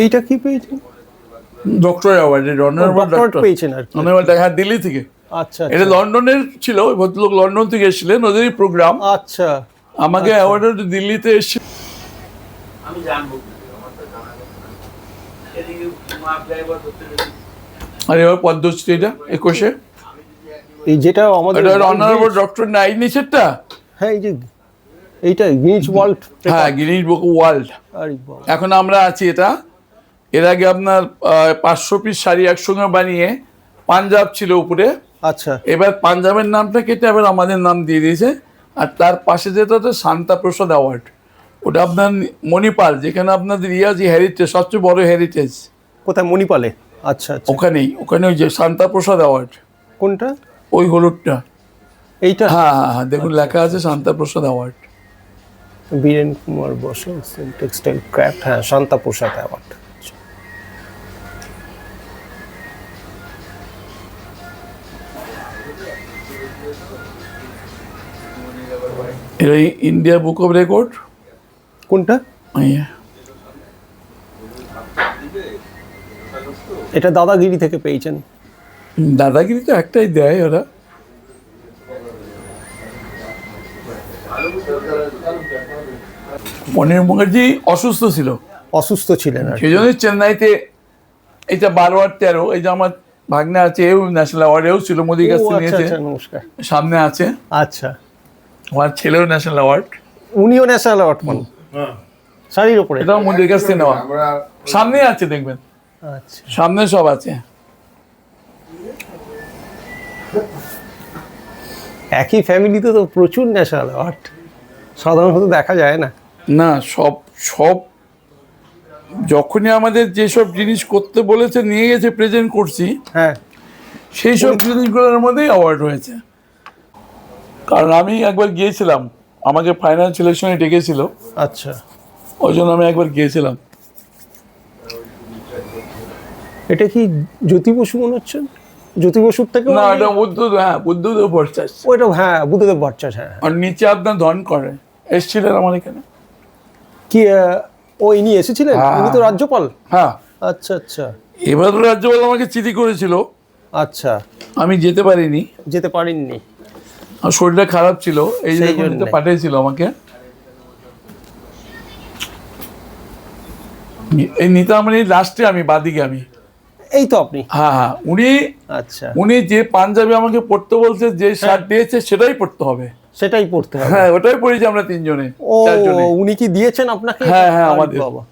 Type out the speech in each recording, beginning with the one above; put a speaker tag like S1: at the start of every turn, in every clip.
S1: এইটা কি পেয়েছেন?
S2: ডক্টর অ্যাওয়ার্ড, অনারেবল ডক্টর
S1: পেয়েছেন আর কি।
S2: অনারেবল, হ্যাঁ, দিল্লি থেকে।
S1: আচ্ছা,
S2: এটা লন্ডনের ছিল, ওই ভদ্রলোক লন্ডন থেকে এসেছিলেন, ওদেরই প্রোগ্রাম।
S1: আচ্ছা,
S2: আমাকে অ্যাওয়ার্ড দিল্লিতে এসে আমি জানবো। আর এবার পদ্মশ্রী, এটা 21-এ,
S1: এই যেটা আমাদের
S2: অনারেবল ডক্টর নাই নিচেরটা।
S1: হ্যাঁ, এই যে এইটা গিনিস ওয়ার্ল্ড,
S2: হ্যাঁ, গিনিস বুক ওয়ার্ল্ড। এখন আমরা আছি এটা। এর আগে আপনার 500 পিস শাড়ি একসঙ্গে বানিয়ে পাঞ্জাব ছিল উপরে।
S1: আচ্ছা,
S2: এবার পাঞ্জাবের নামটা কেটে এবার আমাদের নাম দিয়ে দিয়েছে। আর তার পাশে যেটা হচ্ছে শান্তা প্রসাদ অ্যাওয়ার্ড, ওটা আপনার মণিপাল, যেখানে আপনাদের যে হেরিটেজ, সবচেয়ে বড় হেরিটেজ।
S1: কোথায়? মণিপালে? আচ্ছা, আচ্ছা,
S2: ওখানে ওই যে শান্তা প্রসাদ অ্যাওয়ার্ড।
S1: কোনটা?
S2: ওই হলুদটা।
S1: এইটা?
S2: হ্যাঁ হ্যাঁ হ্যাঁ, দেখুন লেখা আছে Shanta Prasad award.
S1: Biren Kumar Basu textile craft, হ্যাঁ, শান্তা প্রসাদ অ্যাওয়ার্ড।
S2: এটা ইন্ডিয়া বুক অফ রেকর্ড।
S1: কোনটা? এটা দাদাগিরি থেকে পেয়েছেন।
S2: দাদাগিরি তো একটাই দেয় ওরা। মনির মুখার্জি অসুস্থ ছিল,
S1: অসুস্থ ছিলেন আর
S2: সেই জন্যই চেন্নাইতে এটা 12/13, এই যে আমার ভাগ্নে আছে, এও ন্যাশনাল অ্যাওয়ার্ডেও ছিল, মোদির কাছ থেকে নিয়েছে।
S1: নমস্কার,
S2: সামনে আছে।
S1: আচ্ছা,
S2: আমার ছেলেও ন্যাশনাল অ্যাওয়ার্ড।
S1: উনিও ন্যাশনাল অ্যাওয়ার্ড পান শাড়ির উপরে?
S2: এটাও মোদির কাছ থেকে নেওয়া। সামনে আছে, দেখবেন
S1: আচ্ছা,
S2: সামনে সব আছে।
S1: একই ফ্যামিলিতে তো প্রচুর ন্যাশনাল অ্যাওয়ার্ড, সাধারণত দেখা যায় না।
S2: না, সব সব যখনই আমাদের যেসব জিনিস করতে বলেছে নিয়ে গেছে, প্রেজেন্ট করছি,
S1: হ্যাঁ,
S2: সেই সব জিনিসগুলোর মধ্যেই অ্যাওয়ার্ড হয়েছে। কারণ আমি একবার গিয়েছিলাম, আমাকে ফাইনাল সিলেকশনে ডেকেছিল।
S1: আচ্ছা,
S2: ওই জন্য আমি একবার গিয়েছিলাম।
S1: এটা কি জ্যোতি বসু মনে হচ্ছে? জ্যোতি বসুর থেকে?
S2: না, এটা বুদ্ধদেব, হ্যাঁ, বুদ্ধদেব ভট্টাচার্য।
S1: ওইটা, হ্যাঁ, বুদ্ধদেব ভট্টাচার্য, হ্যাঁ।
S2: আর নিচে আপনার ধন করে এসেছিলেন আমার এখানে।
S1: কি ও ইনি এসেছিলেন? ইনি তো রাজ্যপাল।
S2: হ্যাঁ,
S1: আচ্ছা, আচ্ছা,
S2: এবার তো রাজ্যপাল আমাকে চিঠি করেছিল,
S1: আচ্ছা,
S2: আমি যেতে পারিনি,
S1: যেতে পারেননি।
S2: আর শরীরটা খারাপ ছিল, এই
S1: সেই
S2: জন্য
S1: জন্যে।
S2: পাঠিয়েছিল আমাকে। এই নিতামণি লাস্টে আমি বাদিকে আমি।
S1: এই তো আপনি?
S2: হ্যাঁ হ্যাঁ,
S1: আচ্ছা,
S2: উনি যে পাঞ্জাবি আমাকে পড়তে বলছে, যে শার্ট দিয়েছে সেটাই পড়তে হবে।
S1: সেটাই পড়তে হবে?
S2: হ্যাঁ, ওটাই পড়েছি আমরা তিনজনে,
S1: ও,
S2: চারজনে।
S1: উনি কি দিয়েছেন আপনাকে?
S2: হ্যাঁ হ্যাঁ, আমাদের।
S1: বাবা,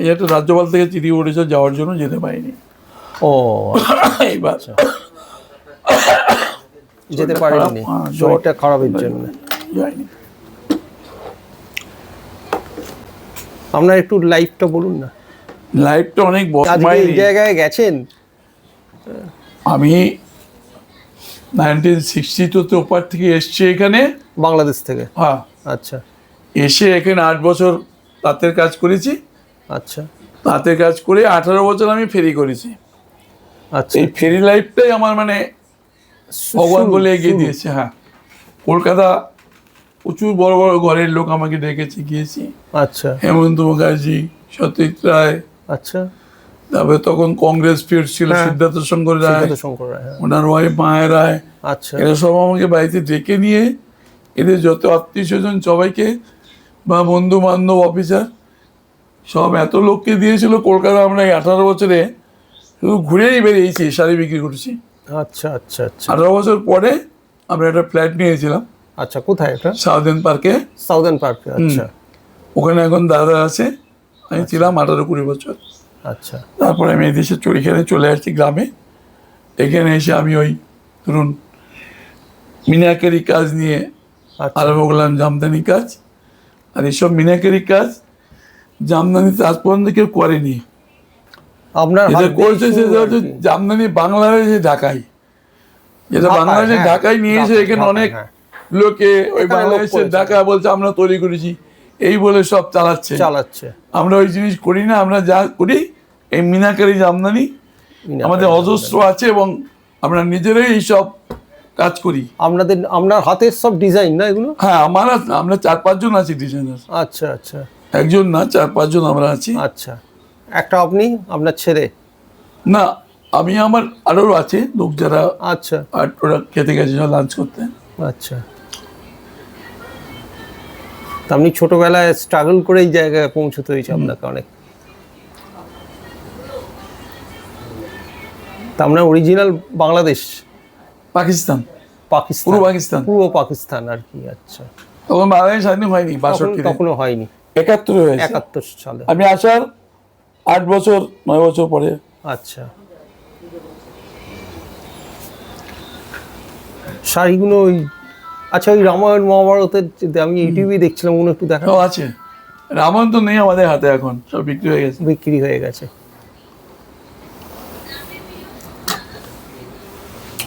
S2: এই একটা রাজ্যপাল থেকে চিঠি উঠেছে যাওয়ার জন্য, যেতে পারিনি।
S1: ও,
S2: এইবার
S1: যেতে পারেননি, শরীরটা খারাপের জন্য
S2: যাইনি।
S1: আপনার একটু লাইফটা বলুন না।
S2: লাইফটা অনেক বড়।
S1: আজকে এই জায়গায় গেছেন?
S2: আমি 1962-তে ওপার থেকে এসছি এখানে,
S1: বাংলাদেশ থেকে?
S2: হ্যাঁ।
S1: আচ্ছা,
S2: এসে এখানে 8 বছর তাঁতের কাজ করেছি।
S1: আচ্ছা,
S2: তাঁতের কাজ করে 18 বছর আমি ফেরি করেছি।
S1: আচ্ছা,
S2: এই ফেরি লাইফটাই আমার মানে ভগবান বলে এগিয়ে দিয়েছে। হ্যাঁ, কলকাতা প্রচুর বড় বড় ঘরের লোক আমাকে ডেকেছে, গিয়েছি।
S1: আচ্ছা,
S2: হেমন্ত মুখার্জি, সত্যজিৎ রায়,
S1: আচ্ছা,
S2: তারপরে তখন কংগ্রেস ফিরত ছিল, সিদ্ধার্থ শঙ্কর রায়, ওনার ওয়াইফ মায়া রায়।
S1: আচ্ছা,
S2: এরা সব আমাকে বাড়িতে ডেকে নিয়ে এদের যত আত্মীয় স্বজন সবাইকে, বা বন্ধু বান্ধব, অফিসার, সব এত লোককে দিয়েছিল। কলকাতা আমরা এই 18 বছরে শুধু ঘুরেই বেরিয়েছি, শাড়ি বিক্রি করেছি।
S1: আচ্ছা, আচ্ছা, আচ্ছা,
S2: 18 বছর পরে আমরা একটা ফ্ল্যাট নিয়েছিলাম।
S1: আচ্ছা, কোথায় এটা?
S2: সাউদার্ন পার্কে।
S1: সাউদার্ন পার্কে, আচ্ছা।
S2: ওখানে এখন দাদা আছে, আমি ছিলাম 18-20 বছর।
S1: আচ্ছা,
S2: তারপরে আমি এদেশে এখানে চলে আসছি গ্রামে। এখানে এসে আমি ওই ধরুন মিনাকারি কাজ নিয়ে আরম্ভ করলাম, জামদানি কাজ। আর এইসব মিনাকারি কাজ জামদানিতে আজ পর্যন্ত কেউ করেনি।
S1: আপনার
S2: যেটা
S1: হাত দিয়েই
S2: করছে
S1: শুরু
S2: সেটা
S1: আর
S2: হচ্ছে
S1: কি।
S2: জামদানি বাংলাদেশে ঢাকায়, যেটা
S1: ঢাকায়,
S2: বাংলাদেশে
S1: হ্যাঁ,
S2: ঢাকায় নিয়ে এসে
S1: ঢাকায়,
S2: এখানে
S1: ঢাকায়,
S2: অনেক
S1: হ্যাঁ।
S2: লোকে ওই
S1: এখানে লোক
S2: বাংলাদেশের
S1: করেছে।
S2: ঢাকা বলছে আমরা তৈরি করেছি এই বলে সব চালাচ্ছে।
S1: চালাচ্ছে।
S2: আমরা ওই জিনিস করি না, আমরা যা করি এই মিনাকারি জামদানি
S1: মিনাকারি
S2: আমাদের
S1: জামদানি।
S2: অজস্র আছে এবং আমরা নিজেরাই এইসব কাজ করি।
S1: আপনার হাতের সব ডিজাইন না এগুলো?
S2: হ্যাঁ, আমরা 4-5 জন আছি ডিজাইনার,
S1: আচ্ছা আচ্ছা
S2: একজন না 4-5 জন আমরা আছি।
S1: আচ্ছা। একটা আপনি, আপনার ছেলে?
S2: না, আমি আমার আরও আছে লোক যারা,
S1: আচ্ছা
S2: আর ওরা খেতে গেছে সব লাঞ্চ করতে।
S1: আচ্ছা। তা আপনি ছোটবেলায় স্ট্রাগল করে এই জায়গায় পৌঁছতে হয়েছে আপনাকে অনেক। তা আপনার অরিজিনাল বাংলাদেশ?
S2: পাকিস্তান,
S1: পাকিস্তান?
S2: পূর্ব পাকিস্তান।
S1: পূর্ব পাকিস্তান আর কি। আচ্ছা।
S2: তখন বাংলাদেশ স্বাধীন হয়নি, 62
S1: তখনও হয়নি?
S2: 71 হয়েছে।
S1: 71 সালে।
S2: আমি আসার 8 বছর 9 বছর পরে।
S1: আচ্ছা। শাড়িগুলো ওই, আচ্ছা ওই রামায়ণ মহাভারতের আমি ইউটিউবে দেখছিলাম, ওগুলো একটু দেখা।
S2: সব আছে, রামায়ণ তো নেই আমাদের হাতে এখন, সব বিক্রি হয়ে গেছে।
S1: বিক্রি হয়ে গেছে।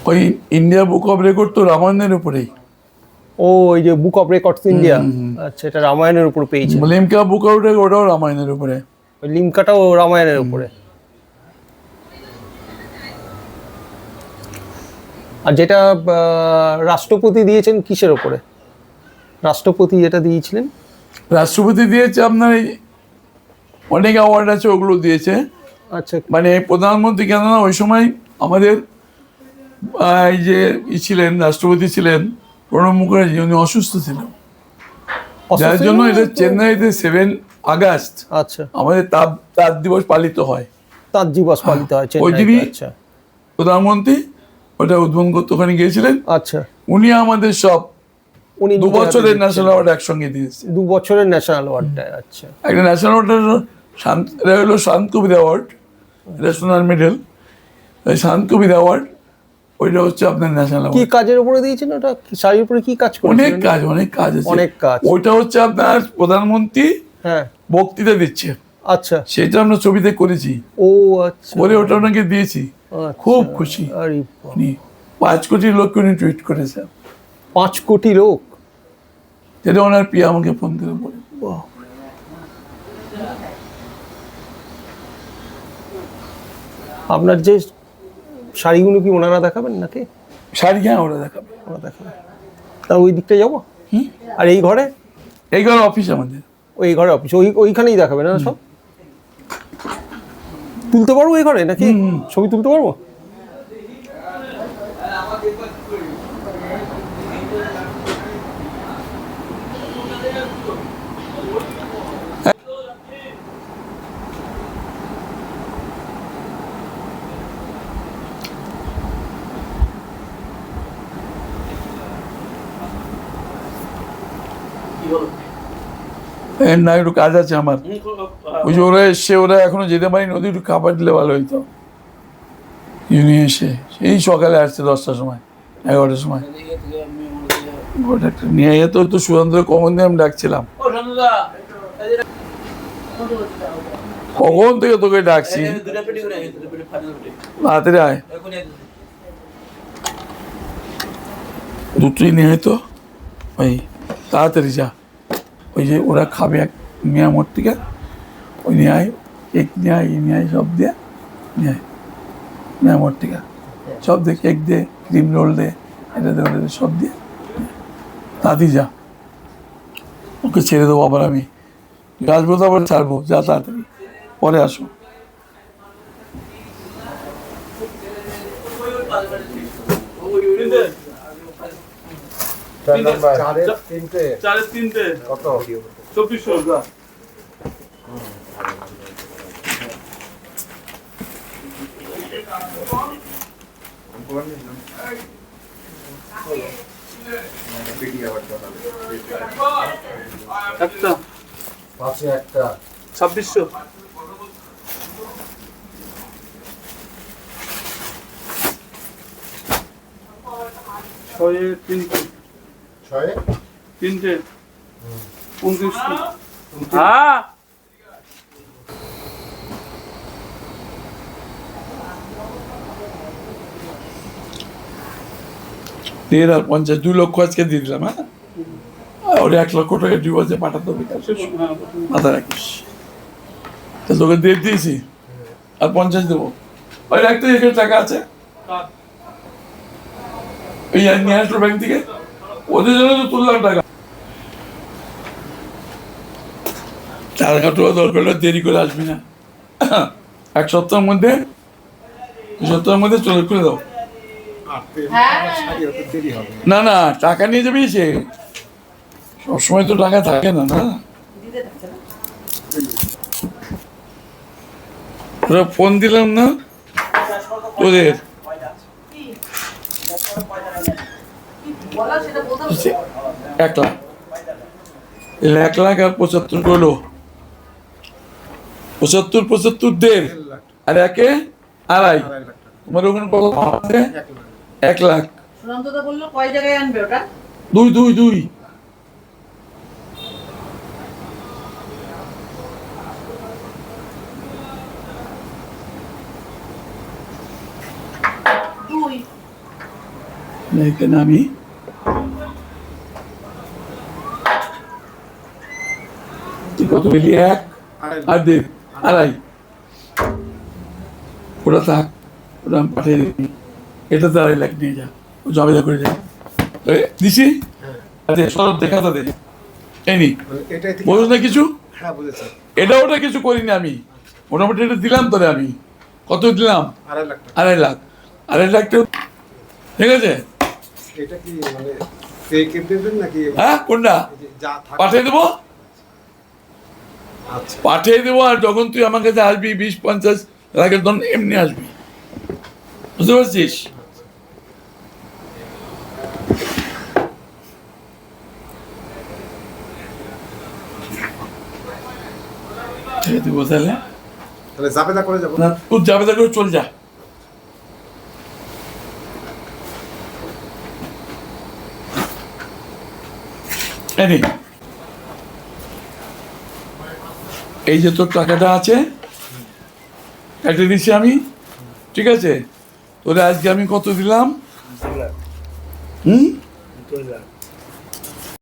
S2: ওই ইন্ডিয়া বুক অফ রেকর্ড তো রামায়ণের উপরেই।
S1: ও, ওই যে বুক অফ রেকর্ডস ইন্ডিয়া, আচ্ছা, এটা রামায়ণের উপর পেয়েছে।
S2: লিমকা বুক অফ রেকর্ড ওটাও রামায়ণের উপরে।
S1: ওই লিমকাটাও রামায়ণের উপরে। আর যেটা রাষ্ট্রপতি দিয়েছেন কিসের উপরে? রাষ্ট্রপতি যেটা দিয়েছিলেন?
S2: রাষ্ট্রপতি দিয়েছে আপনার এই অনেক অ্যাওয়ার্ড আছে, ওগুলো দিয়েছে।
S1: আচ্ছা।
S2: মানে প্রধানমন্ত্রী, কেননা ওই সময় আমাদের এই যে ছিলেন রাষ্ট্রপতি ছিলেন প্রণব মুখার্জি, উনি অসুস্থ ছিলেন, যার জন্য এটা চেন্নাইতে 7 আগস্ট
S1: আচ্ছা,
S2: আমাদের তাঁত দিবস পালিত হয়।
S1: তাঁত দিবস পালিত হয়
S2: ওই
S1: চেন্নাইতে।
S2: দিনই
S1: আচ্ছা
S2: প্রধানমন্ত্রী ওটা উদ্বোধন করতে ওখানে গিয়েছিলেন।
S1: আচ্ছা।
S2: উনি আমাদের সব
S1: উনি
S2: 2 বছরের ন্যাশনাল অ্যাওয়ার্ড একসঙ্গে দিয়েছে।
S1: 2 বছরের ন্যাশনাল অ্যাওয়ার্ডটা। আচ্ছা।
S2: একটা ন্যাশনাল অ্যাওয়ার্ড হলো শান্ত কবির অ্যাওয়ার্ড, এটা সোনার মেডেল। শান্ত কবির অ্যাওয়ার্ড ওইটা হচ্ছে আপনার ন্যাশনাল
S1: কি
S2: অ্যাওয়ার্ড।
S1: কাজের উপরে দিয়েছেন ওটা? শাড়ির উপরে কি কাজ করেছেন?
S2: অনেক কাজ আছে,
S1: অনেক কাজ।
S2: ওইটা হচ্ছে আপনার প্রধানমন্ত্রী
S1: হ্যাঁ।
S2: বক্তৃতা দিচ্ছে,
S1: আচ্ছা।
S2: সেটা আমরা ছবিতে করেছি,
S1: ও আচ্ছা।
S2: করে ওটা ওনাকে দিয়েছি।
S1: আচ্ছা।
S2: খুব খুশি
S1: আরে বাহ।
S2: উনি। 5 কোটি লোককে উনি টুইট করেছেন।
S1: 5 কোটি লোক?
S2: যেটা ওনার পিয়া আমাকে ফোন করে বলে।
S1: বাহ। আপনার যে শাড়িগুলো কি ওনারা দেখাবেন নাকি?
S2: শাড়ি, হ্যাঁ ওরা দেখাবে।
S1: ওরা দেখাবে। তা ওই দিকটা যাবো। আর এই ঘরে?
S2: এই ঘর অফিস আমাদের।
S1: ওই ঘরে অফিস, ওইখানেই দেখাবে না সব? তুলতে পারবো এই ঘরে নাকি? ছবি তুলতে পারবো?
S2: না, একটু কাজ আছে আমার। ওই যে ওরা এসছে, ওরা এখনো যেতে পারিনি, ওদের একটু খাবার দিলে ভালো হইতো। ইউনি এসে সেই সকালে আসছে 10টার সময়, 11টার সময়। ওটা একটা নিয়ে যেত তো সুরেন্দ্র কখন দিয়ে আমি ডাকছিলাম, কখন থেকে তোকে ডাকছি, তাড়াতাড়ি আয়। দুটোই নিয়ে তো ওই তাড়াতাড়ি যা। ওই যে ওরা খাবে এক নিয়ে আমার থেকে, ওই নিয়ে আয়, কেক নিয়ে আয়, নিয়ে আয়, সব দিয়ে নিয়ে আয়, নিয়ে আমার থেকে সব দিয়ে, কেক দে, ক্রিম রোল দে, এটা দে, ওটা দে, সব দিয়ে তাড়াতাড়ি যা। ওকে ছেড়ে দেবো আবার, আমি আসবো তো আবার ছাড়বো, যা তাড়াতাড়ি, পরে আসো।
S3: চারের তিনটে কত? 2400। একটা 2600। ছয়ের তিনটে, 2900। হ্যাঁ
S2: 1.5 আর 50, 2 লক্ষ আজকে দিয়ে দিলাম। হ্যাঁ, ওর 1 লক্ষ টাকা ডিভোর্সে পাঠাতে হবে, মাথা রাখিস। তো তোকে দিয়ে দিয়েছি, আর 50 দেবো। ওই রাখতে এখানে টাকা আছে, ওই নিয়ে আসলো ব্যাংক থেকে, ওদের জন্য তো তুললাম টাকা। টাকা কাটুয়া দরকার হলে দেরি করে আসবি না, 1 সপ্তাহের মধ্যে, 2 সপ্তাহের মধ্যে চলে করে দাও। না না, টাকা নিয়ে যাবি, সে সবসময় তো টাকা থাকে না। না, ওরা ফোন দিলাম না তোদের, 1 লাখ, 1 লাখ আর 75 করলো, 75 দেড়, আর 1 আড়াই। তোমার ওখানে কত আছে? 1 লাখ।
S4: সুনন্দদা বললো কয় জায়গায় আনবে ওটা?
S2: 2 এখানে আমি কত পেলি? 1 আর 1.5, আড়াই। ওটা থাক, ওটা আমি পাঠিয়ে দিই। এটা তো 2.5 লাখ নিয়ে যা, ও জবেদা করে যা। দিছি, সব দেখা তো দে। এই নি, বলুন না কিছু। এটা ওটা কিছু করিনি আমি, মোটামুটি এটা দিলাম তোরে আমি। কত দিলাম? 2.5 লাখ। 2.5 লাখ টাকা, ঠিক আছে? হ্যাঁ, কোনটা পাঠিয়ে দেবো? পাঠিয়ে দেবো। আর যখন তুই আমার কাছে আসবি 20-50 লাখের তখন এমনি আসবি, বুঝতে পারছিস? দেবো তাহলে
S3: জাবেদা করে যাবো
S2: না, তুই জাবেদা করে চল যা। এই যে তোর টাকাটা আছে, কেটে দিচ্ছি আমি, ঠিক আছে? তোরে আজকে আমি কত দিলাম?
S1: 2 লাখ।